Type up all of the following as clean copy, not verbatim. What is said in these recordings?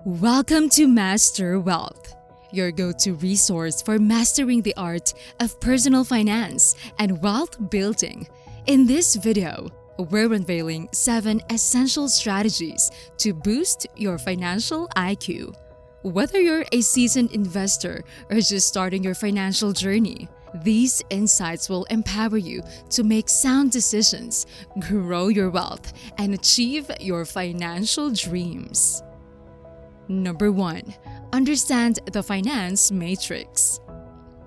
Welcome to Master Wealth, your go-to resource for mastering the art of personal finance and wealth building. In this video, we're unveiling 7 essential strategies to boost your financial IQ. Whether you're a seasoned investor or just starting your financial journey, these insights will empower you to make sound decisions, grow your wealth, and achieve your financial dreams. Number 1. Understand the finance matrix.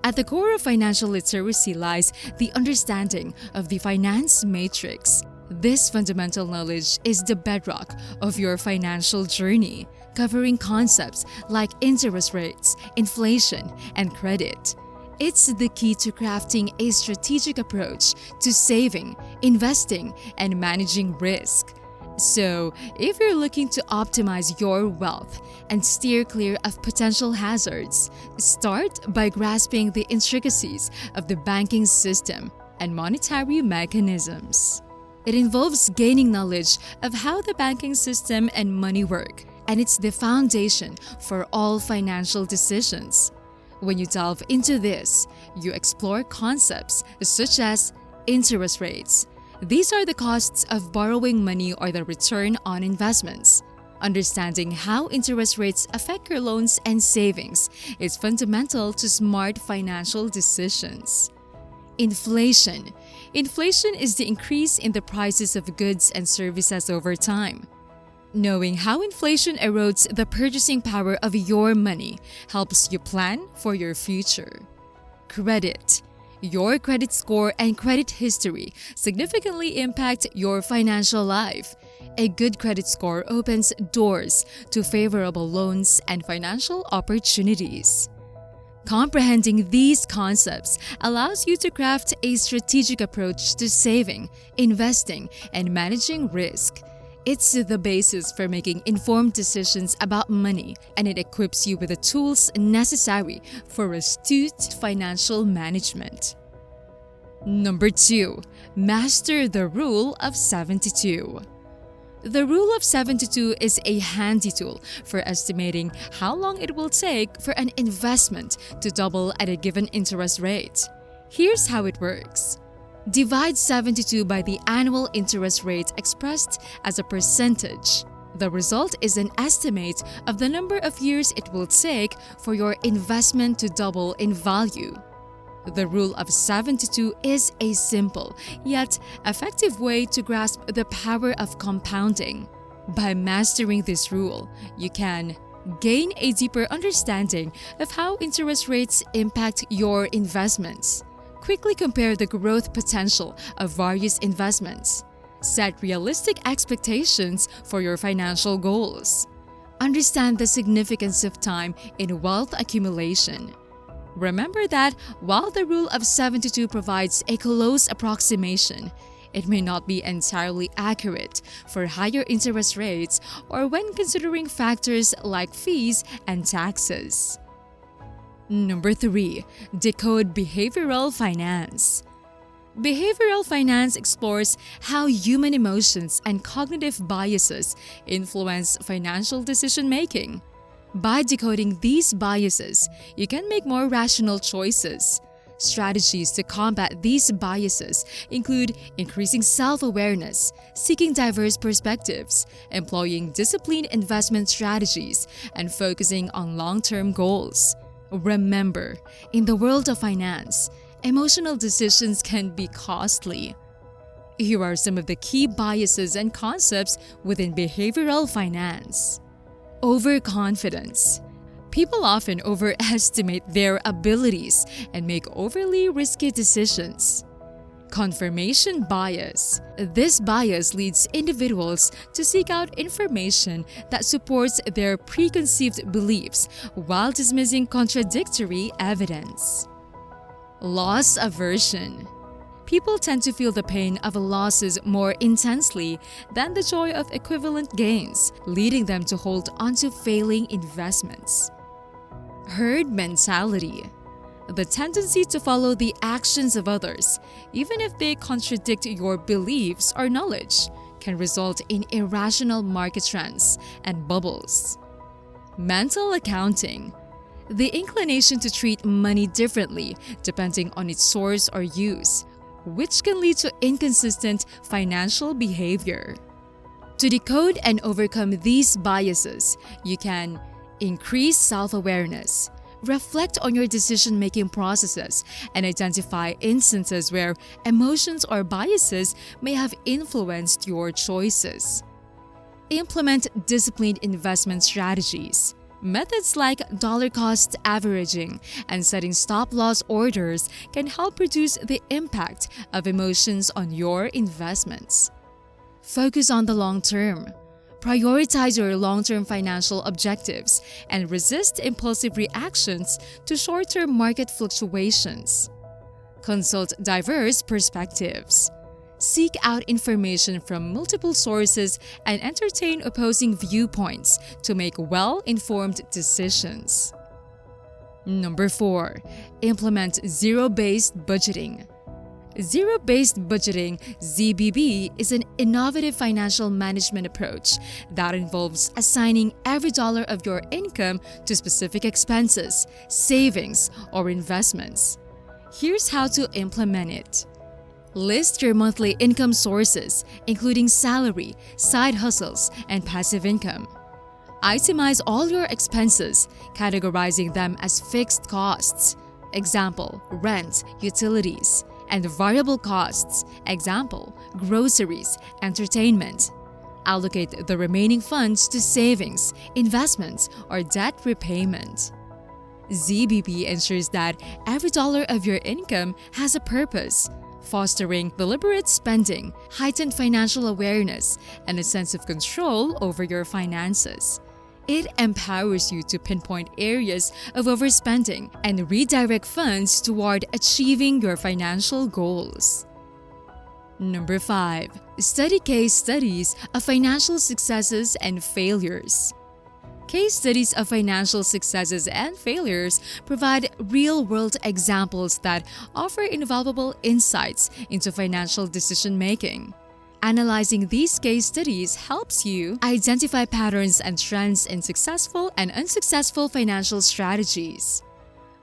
At the core of financial literacy lies the understanding of the finance matrix. This fundamental knowledge is the bedrock of your financial journey, covering concepts like interest rates, inflation, and credit. It's the key to crafting a strategic approach to saving, investing, and managing risk. So, if you're looking to optimize your wealth and steer clear of potential hazards, start by grasping the intricacies of the banking system and monetary mechanisms. It involves gaining knowledge of how the banking system and money work, and it's the foundation for all financial decisions. When you delve into this, you explore concepts such as interest rates. These are the costs of borrowing money or the return on investments. Understanding how interest rates affect your loans and savings is fundamental to smart financial decisions. Inflation. Inflation is the increase in the prices of goods and services over time. Knowing how inflation erodes the purchasing power of your money helps you plan for your future. Credit. Your credit score and credit history significantly impact your financial life. A good credit score opens doors to favorable loans and financial opportunities. Comprehending these concepts allows you to craft a strategic approach to saving, investing, and managing risk. It's the basis for making informed decisions about money, and it equips you with the tools necessary for astute financial management. Number 2. Master the Rule of 72. The Rule of 72 is a handy tool for estimating how long it will take for an investment to double at a given interest rate. Here's how it works. Divide 72 by the annual interest rate expressed as a percentage. The result is an estimate of the number of years it will take for your investment to double in value. The Rule of 72 is a simple, yet effective way to grasp the power of compounding. By mastering this rule, you can gain a deeper understanding of how interest rates impact your investments. Quickly compare the growth potential of various investments. Set realistic expectations for your financial goals. Understand the significance of time in wealth accumulation. Remember that while the Rule of 72 provides a close approximation, it may not be entirely accurate for higher interest rates or when considering factors like fees and taxes. Number 3. Decode behavioral finance. Behavioral finance explores how human emotions and cognitive biases influence financial decision-making. By decoding these biases, you can make more rational choices. Strategies to combat these biases include increasing self-awareness, seeking diverse perspectives, employing disciplined investment strategies, and focusing on long-term goals. Remember, in the world of finance, emotional decisions can be costly. Here are some of the key biases and concepts within behavioral finance. Overconfidence. People often overestimate their abilities and make overly risky decisions. Confirmation bias. This bias leads individuals to seek out information that supports their preconceived beliefs while dismissing contradictory evidence. Loss aversion. People tend to feel the pain of losses more intensely than the joy of equivalent gains, leading them to hold onto failing investments. Herd mentality. The tendency to follow the actions of others, even if they contradict your beliefs or knowledge, can result in irrational market trends and bubbles. Mental accounting. The inclination to treat money differently depending on its source or use, which can lead to inconsistent financial behavior. To decode and overcome these biases, you can increase self-awareness, reflect on your decision-making processes, and identify instances where emotions or biases may have influenced your choices. Implement disciplined investment strategies. Methods like dollar-cost averaging and setting stop-loss orders can help reduce the impact of emotions on your investments. Focus on the long term. Prioritize your long-term financial objectives and resist impulsive reactions to short-term market fluctuations. Consult diverse perspectives. Seek out information from multiple sources and entertain opposing viewpoints to make well-informed decisions. Number 4. Implement zero-based budgeting. Zero-based budgeting (ZBB) is an innovative financial management approach that involves assigning every dollar of your income to specific expenses, savings, or investments. Here's how to implement it. List your monthly income sources, including salary, side hustles, and passive income. Itemize all your expenses, categorizing them as fixed costs, example, rent, utilities, and variable costs, example, groceries, entertainment. Allocate the remaining funds to savings, investments, or debt repayment. ZBB ensures that every dollar of your income has a purpose, fostering deliberate spending, heightened financial awareness, and a sense of control over your finances. It empowers you to pinpoint areas of overspending and redirect funds toward achieving your financial goals. Number 5. Study case studies of financial successes and failures. Case studies of financial successes and failures provide real-world examples that offer invaluable insights into financial decision-making. Analyzing these case studies helps you identify patterns and trends in successful and unsuccessful financial strategies.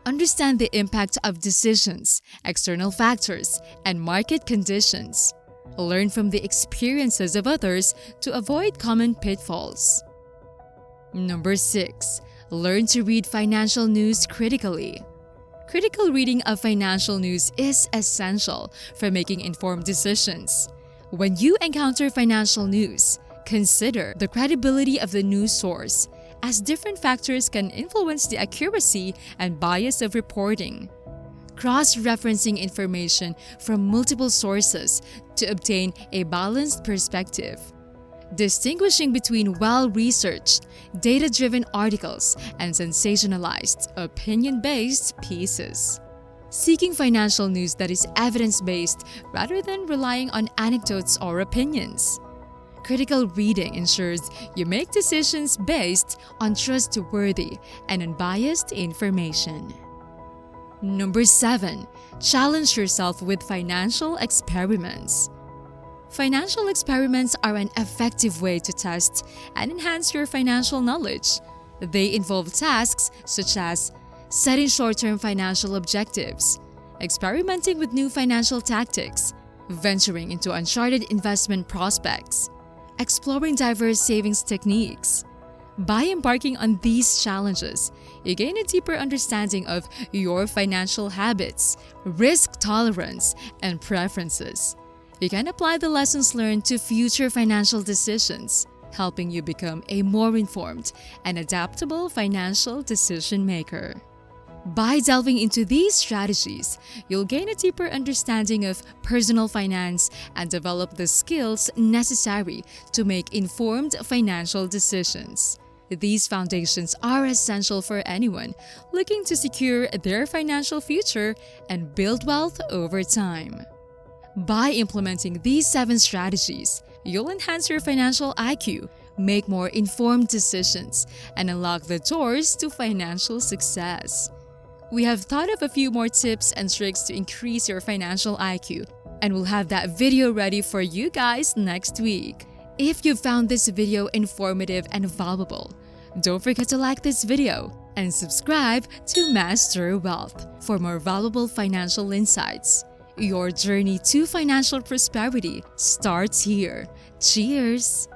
Understand the impact of decisions, external factors, and market conditions. Learn from the experiences of others to avoid common pitfalls. Number 6. Learn to read financial news critically. Critical reading of financial news is essential for making informed decisions. When you encounter financial news, consider the credibility of the news source, as different factors can influence the accuracy and bias of reporting. Cross-referencing information from multiple sources to obtain a balanced perspective. Distinguishing between well-researched, data-driven articles and sensationalized, opinion-based pieces. Seeking financial news that is evidence-based rather than relying on anecdotes or opinions. Critical reading ensures you make decisions based on trustworthy and unbiased information. Number 7. Challenge yourself with financial experiments. Financial experiments are an effective way to test and enhance your financial knowledge. They involve tasks such as setting short-term financial objectives, experimenting with new financial tactics, venturing into uncharted investment prospects, exploring diverse savings techniques. By embarking on these challenges, you gain a deeper understanding of your financial habits, risk tolerance, and preferences. You can apply the lessons learned to future financial decisions, helping you become a more informed and adaptable financial decision maker. By delving into these strategies, you'll gain a deeper understanding of personal finance and develop the skills necessary to make informed financial decisions. These foundations are essential for anyone looking to secure their financial future and build wealth over time. By implementing these 7 strategies, you'll enhance your financial IQ, make more informed decisions, and unlock the doors to financial success. We have thought of a few more tips and tricks to increase your financial IQ, and we'll have that video ready for you guys next week. If you found this video informative and valuable, Don't forget to like this video and subscribe to Master Wealth for more valuable financial insights. Your journey to financial prosperity starts here. Cheers!